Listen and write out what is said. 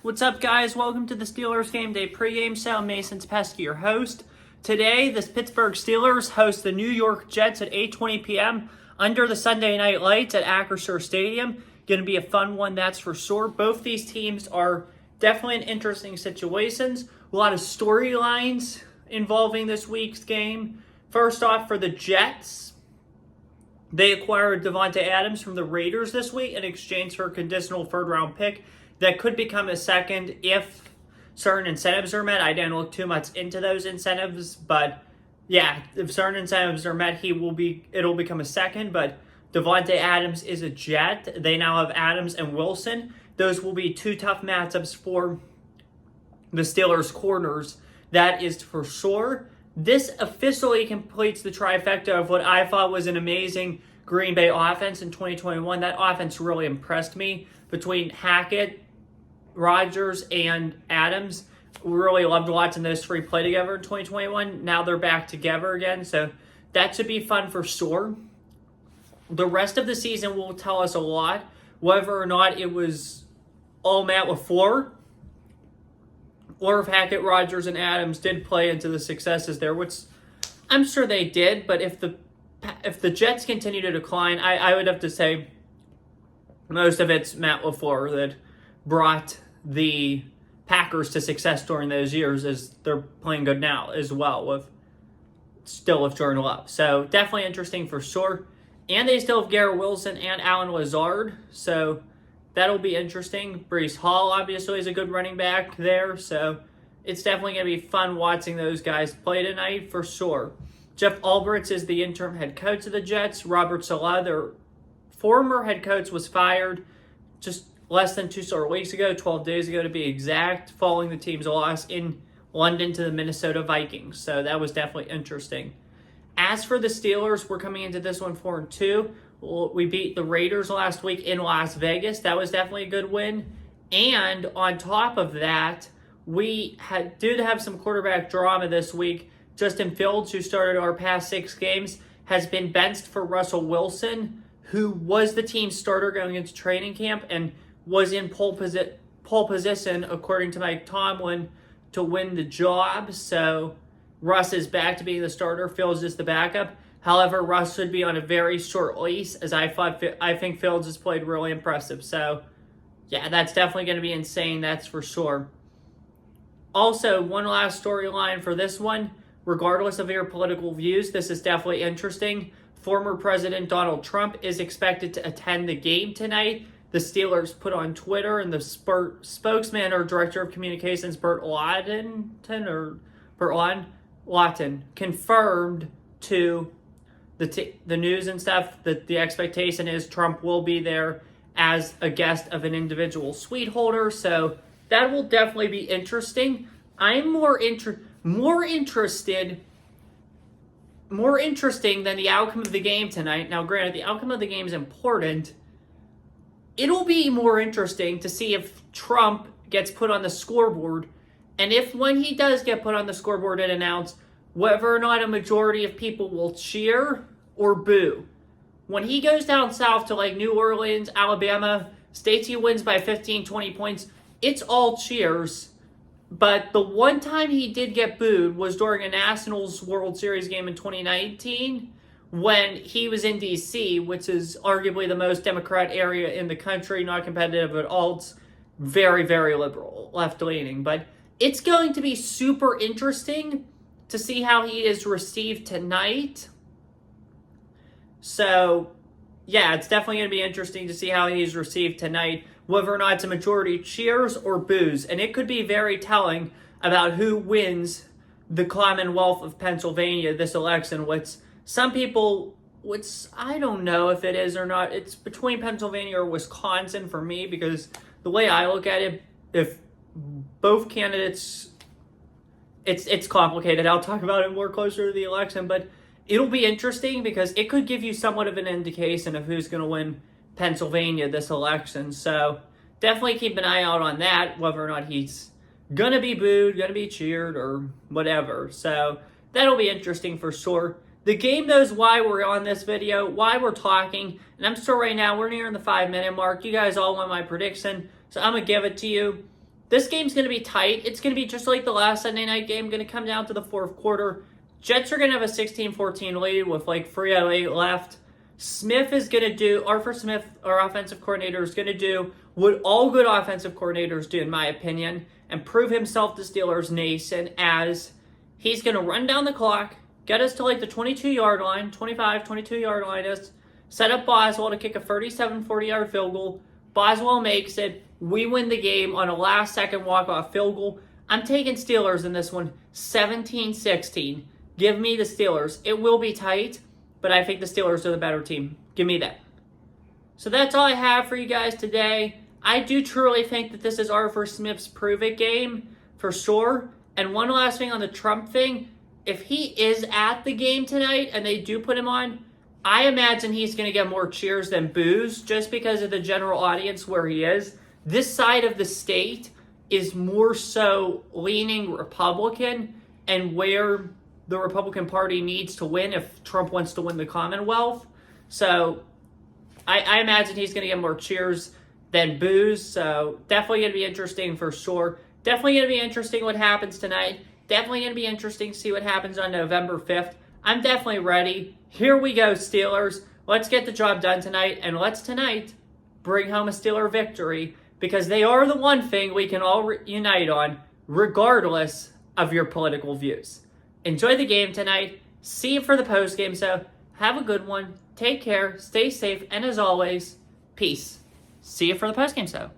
What's up, guys? Welcome to the Steelers Game Day pregame show. I'm Mason Pesky, your host. Today, the Pittsburgh Steelers host the New York Jets at 8:20 p.m. under the Sunday night lights at Acrisure Stadium. Going to be a fun one, that's for sure. Both these teams are definitely in interesting situations. A lot of storylines involving this week's game. First off, for the Jets, they acquired Davante Adams from the Raiders this week in exchange for a conditional third-round pick that could become a second if certain incentives are met. I didn't look too much into those incentives, but yeah, if certain incentives are met, it'll become a second. But Davante Adams is a Jet. They now have Adams and Wilson. Those will be two tough matchups for the Steelers' corners. That is for sure. This officially completes the trifecta of what I thought was an amazing Green Bay offense in 2021. That offense really impressed me. Between Hackett, Rodgers, and Adams, we really loved watching those three play together in 2021. Now they're back together again, so that should be fun for sure. The rest of the season will tell us a lot, whether or not it was all Matt LaFleur, or if Hackett, Rodgers, and Adams did play into the successes there, which I'm sure they did. But if the Jets continue to decline, I would have to say most of it's Matt LaFleur that brought the Packers to success during those years, as they're playing good now as well with Jordan Love. So definitely interesting for sure. And they still have Garrett Wilson and Allen Lazard, so that'll be interesting. Breece Hall obviously is a good running back there, so it's definitely going to be fun watching those guys play tonight for sure. Jeff Alberts is the interim head coach of the Jets. Robert Saleh, their former head coach, was fired just less than 2 short weeks ago, 12 days ago to be exact, following the team's loss in London to the Minnesota Vikings. So that was definitely interesting. As for the Steelers, we're coming into this one 4-2. We beat the Raiders last week in Las Vegas. That was definitely a good win. And on top of that, we did have some quarterback drama this week. Justin Fields, who started our past 6 games, has been benched for Russell Wilson, who was the team's starter going into training camp and was in pole position, according to Mike Tomlin, to win the job. So Russ is back to being the starter. Fields is the backup. However, Russ should be on a very short leash, as I think Fields has played really impressive. So, yeah, that's definitely going to be insane, that's for sure. Also, one last storyline for this one. Regardless of your political views, this is definitely interesting. Former President Donald Trump is expected to attend the game tonight. The Steelers put on Twitter, and the spokesman or director of communications, Burt Lawton, confirmed to the news and stuff that the expectation is Trump will be there as a guest of an individual suite holder. So that will definitely be interesting. I'm more interesting than the outcome of the game tonight. Now, granted, the outcome of the game is important. It'll be more interesting to see if Trump gets put on the scoreboard, and if when he does get put on the scoreboard and announced, whether or not a majority of people will cheer or boo. When he goes down south to like New Orleans, Alabama, states he wins by 15, 20 points, it's all cheers. But the one time he did get booed was during a Nationals World Series game in 2019 when he was in D.C., which is arguably the most Democrat area in the country, not competitive at all. It's very, very liberal, left-leaning. But it's going to be super interesting to see how he is received tonight. So, yeah, it's definitely going to be interesting to see how he's received tonight, whether or not it's a majority cheers or boos. And it could be very telling about who wins the Commonwealth of Pennsylvania this election, which some people, which I don't know if it is or not, it's between Pennsylvania or Wisconsin for me, because the way I look at it, if both candidates, it's complicated. I'll talk about it more closer to the election, but it'll be interesting because it could give you somewhat of an indication of who's going to win Pennsylvania this election. So definitely keep an eye out on that, whether or not he's going to be booed, going to be cheered, or whatever. So that'll be interesting for sure. The game knows why we're on this video, why we're talking, and I'm sure right now we're nearing the 5-minute mark. You guys all want my prediction, so I'm going to give it to you. This game's going to be tight. It's going to be just like the last Sunday night game, going to come down to the fourth quarter. Jets are going to have a 16-14 lead with like 3:08 left. Smith is going to do, Arthur Smith, our offensive coordinator, is going to do what all good offensive coordinators do, in my opinion, and prove himself to Steelers Nation, as he's going to run down the clock, get us to like the 22-yard line, 22-yard line is, set up Boswell to kick a 40-yard field goal. Boswell makes it. We win the game on a last-second walk-off field goal. I'm taking Steelers in this one, 17-16. Give me the Steelers. It will be tight, but I think the Steelers are the better team. Give me that. So that's all I have for you guys today. I do truly think that this is Arthur Smith's prove-it game, for sure. And one last thing on the Trump thing. If he is at the game tonight and they do put him on, I imagine he's going to get more cheers than boos just because of the general audience where he is. This side of the state is more so leaning Republican, and where the Republican Party needs to win if Trump wants to win the Commonwealth. So I imagine he's going to get more cheers than boos. So definitely going to be interesting for sure. Definitely going to be interesting what happens tonight. Definitely going to be interesting to see what happens on November 5th. I'm definitely ready. Here we go, Steelers. Let's get the job done tonight, and let's tonight bring home a Steeler victory, because they are the one thing we can all unite on, regardless of your political views. Enjoy the game tonight. See you for the postgame, so have a good one. Take care, stay safe, and as always, peace. See you for the postgame, so.